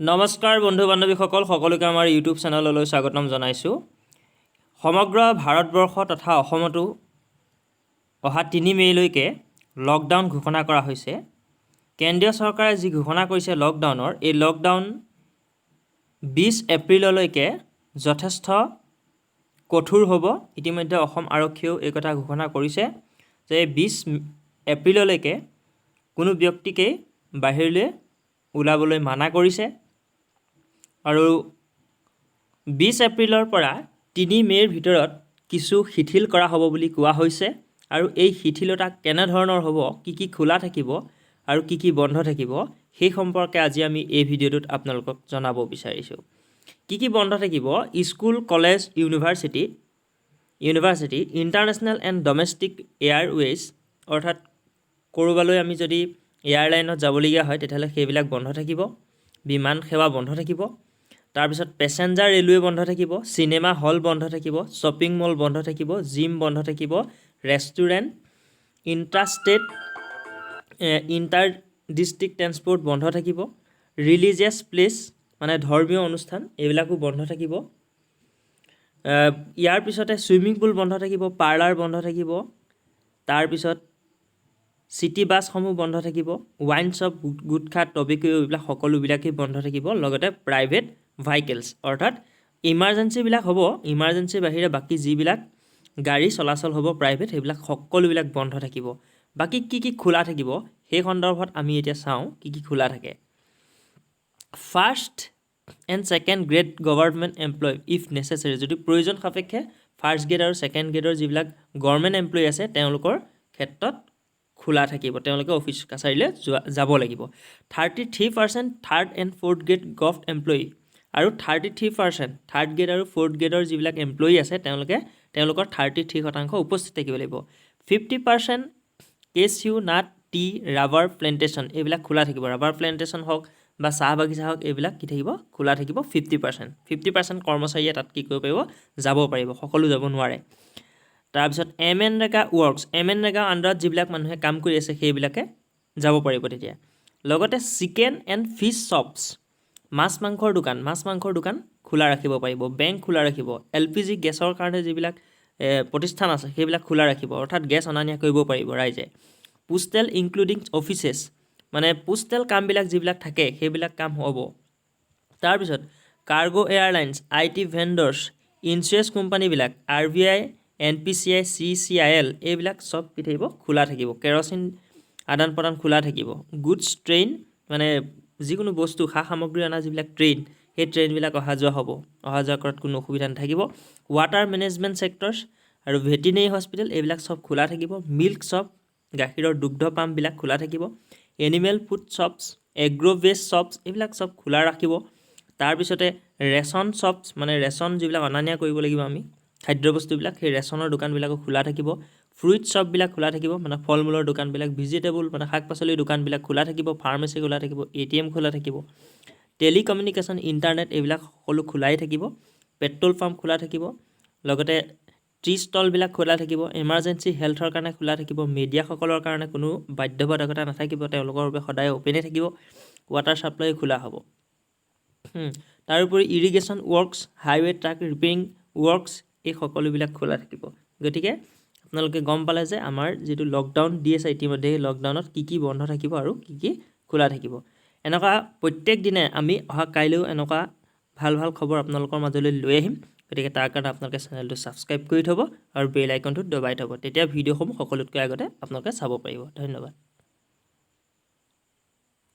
নমস্কাৰ বন্ধু বান্ধৱীসকল সকলোকে আমাৰ ইউটিউব চেনেললৈ স্বাগতম জনাইছোঁ। সমগ্ৰ ভাৰতবৰ্ষ তথা অসমতো অহা 3 মে'লৈকে লকডাউন ঘোষণা কৰা হৈছে। কেন্দ্ৰীয় চৰকাৰে যি ঘোষণা কৰিছে লকডাউনৰ, এই লকডাউন 20 এপ্ৰিললৈকে যথেষ্ট কঠোৰ হ'ব। ইতিমধ্যে অসম আৰক্ষীয়েও এই কথা ঘোষণা কৰিছে যে 20 এপ্ৰিললৈকে কোনো ব্যক্তিকেই বাহিৰলৈ ওলাবলৈ মানা কৰিছে আৰু 20 এপ্ৰিলৰ পৰা 3 মে'ৰ ভিতৰত কিছু শিথিল কৰা হ'ব বুলি কোৱা হৈছে। আৰু এই শিথিলতা কেনেধৰণৰ হ'ব, কি খোলা থাকিব আৰু কি বন্ধ থাকিব, সেই সম্পৰ্কে আজি আমি এই ভিডিঅ'টোত আপোনালোকক জনাব বিচাৰিছোঁ। কি বন্ধ থাকিব: school, college, university, international and domestic Airways, অৰ্থাৎ ক'ৰবালৈ আমি যদি এয়াৰলাইনত যাবলগীয়া হয় তেতিয়াহ'লে সেইবিলাক বন্ধ থাকিব। বিমান সেৱা বন্ধ থাকিব। তাৰপিছত পেছেঞ্জাৰ ৰেলৱে বন্ধ থাকিব, চিনেমা হল বন্ধ থাকিব, শ্বপিং মল বন্ধ থাকিব, জিম বন্ধ থাকিব, ৰেষ্টুৰেণ্ট, ইণ্টাৰ ডিষ্ট্ৰিক্ট ট্ৰেন্সপৰ্ট বন্ধ থাকিব, ৰিলিজিয়াছ প্লেচ মানে ধৰ্মীয় অনুষ্ঠান এইবিলাকো বন্ধ থাকিব। ইয়াৰ পিছতে ছুইমিং পুল বন্ধ থাকিব, পাৰ্লাৰ বন্ধ থাকিব, তাৰপিছত চিটি বাছসমূহ বন্ধ থাকিব, ৱাইন শ্বপ, গুটখা, টবেকো এইবিলাক সকলোবিলাকেই বন্ধ থাকিব। লগতে প্ৰাইভেট ভাইকেলছ অৰ্থাৎ ইমাৰ্জেঞ্চিবিলাক হ'ব, ইমাৰ্জেঞ্চিৰ বাহিৰে বাকী যিবিলাক গাড়ী চলাচল হ'ব প্ৰাইভেট, সেইবিলাক সকলোবিলাক বন্ধ থাকিব। বাকী কি খোলা থাকিব সেই সন্দৰ্ভত আমি এতিয়া চাওঁ কি খোলা থাকে। First and second grade government employ if necessary, যদি প্ৰয়োজন সাপেক্ষে ফাৰ্ষ্ট গ্ৰেড আৰু ছেকেণ্ড গ্ৰেডৰ যিবিলাক গভৰ্ণমেণ্ট এমপ্লয় আছে তেওঁলোকৰ ক্ষেত্ৰত খোলা থাকিব, তেওঁলোকে অফিচ কাছাৰীলৈ যাব লাগিব। 33% third and fourth grade gov employee আৰু 33% থাৰ্ড গ্ৰেড আৰু ফ'ৰ্থ গ্ৰেডৰ যিবিলাক এমপ্লয়ী আছে তেওঁলোকৰ 33% উপস্থিত থাকিব লাগিব। 50% কেচিউ, নাট, টি, ৰাবাৰ প্লেণ্টেশ্যন এইবিলাক খোলা থাকিব। ৰাবাৰ প্লেণ্টেশ্যন হওক বা চাহ বাগিচা হওক এইবিলাক কি থাকিব, খোলা থাকিব। 50% কৰ্মচাৰীয়ে তাত কি কৰিব পাৰিব, যাব পাৰিব, সকলো যাব নোৱাৰে। তাৰপিছত MNREGA ৱৰ্কছ, MNREGA আণ্ডাৰত যিবিলাক মানুহে কাম কৰি আছে সেইবিলাকে যাব পাৰিব তেতিয়া। লগতে চিকেন এণ্ড ফিছ শ্বপছ, মাছ মাংসৰ দোকান খোলা ৰাখিব পাৰিব। বেংক খোলা ৰাখিব। LPG গেছৰ কাৰণে যিবিলাক প্ৰতিষ্ঠান আছে সেইবিলাক খোলা ৰাখিব, অৰ্থাৎ গেছ অনা নিয়া কৰিব পাৰিব ৰাইজে। পোষ্টেল ইনক্লুডিং অফিচেছ, মানে পোষ্টেল কামবিলাক যিবিলাক থাকে সেইবিলাক কাম হ'ব। তাৰপিছত cargo airlines, IT vendors, insurance কোম্পানীবিলাক, RBI, NPCI, CCIL এইবিলাক চব কি থাকিব, খোলা থাকিব। কেৰচিন আদান প্ৰদান খোলা থাকিব। গুডছ ট্ৰেইন মানে যিকোনো বস্তু সা সামগ্ৰী অনা যিবিলাক ট্ৰেইন, সেই ট্ৰেইনবিলাক অহা যোৱা হ'ব, অহা যোৱা কৰাত কোনো অসুবিধা নাথাকিব। ৱাটাৰ মেনেজমেণ্ট ছেক্টৰছ আৰু ভেটেৰিনেৰী হস্পিটেল এইবিলাক চব খোলা থাকিব। মিল্ক শ্বপ, গাখীৰৰ দুগ্ধ পামবিলাক খোলা থাকিব। এনিমেল ফুড শ্বপছ, এগ্ৰ' শ্বপছ এইবিলাক চব খোলা ৰাখিব। তাৰপিছতে ৰেচন শ্বপছ, মানে ৰেচন যিবিলাক অনা নিয়া কৰিব লাগিব আমি খাদ্যবস্তুবিলাক, সেই ৰেচনৰ দোকানবিলাকো খোলা থাকিব। ফ্ৰুইট শ্বপবিলাক খোলা থাকিব, মানে ফল মূলৰ দোকানবিলাক, ভেজিটেবল মানে শাক পাচলিৰ দোকানবিলাক খোলা থাকিব। ফাৰ্মাচী খোলা থাকিব, ATM খোলা থাকিব। টেলিকমিউনিকেশ্যন, ইণ্টাৰনেট এইবিলাক সকলো খোলাই থাকিব। পেট্ৰল পাম্প খোলা থাকিব। লগতে টি ষ্টলবিলাক খোলা থাকিব। ইমাৰ্জেঞ্চি হেল্থৰ কাৰণে খোলা থাকিব। মিডিয়াসকলৰ কাৰণে কোনো বাধ্যবাধকতা নাথাকিব, তেওঁলোকৰ বাবে সদায় অ'পেনেই থাকিব। ৱাটাৰ ছাপ্লাই খোলা হ'ব। তাৰোপৰি irrigation works, highway truck repairing works এই সকলোবিলাক খোলা থাকিব। গতিকে আপোনালোকে গম পালে যে আমাৰ যিটো লকডাউন দি আছে ইতিমধ্যে, সেই লকডাউনত কি বন্ধ থাকিব আৰু কি খোলা থাকিব। এনেকুৱা প্ৰত্যেক দিনে আমি অহা কাইলৈও এনেকুৱা ভাল খবৰ আপোনালোকৰ মাজলৈ লৈ আহিম। গতিকে তাৰ কাৰণে আপোনালোকে চেনেলটো ছাবস্ক্ৰাইব কৰি থ'ব আৰু বেল আইকনটো দবাই থ'ব, তেতিয়া ভিডিঅ'সমূহ সকলোতকৈ আগতে আপোনালোকে চাব পাৰিব। ধন্যবাদ।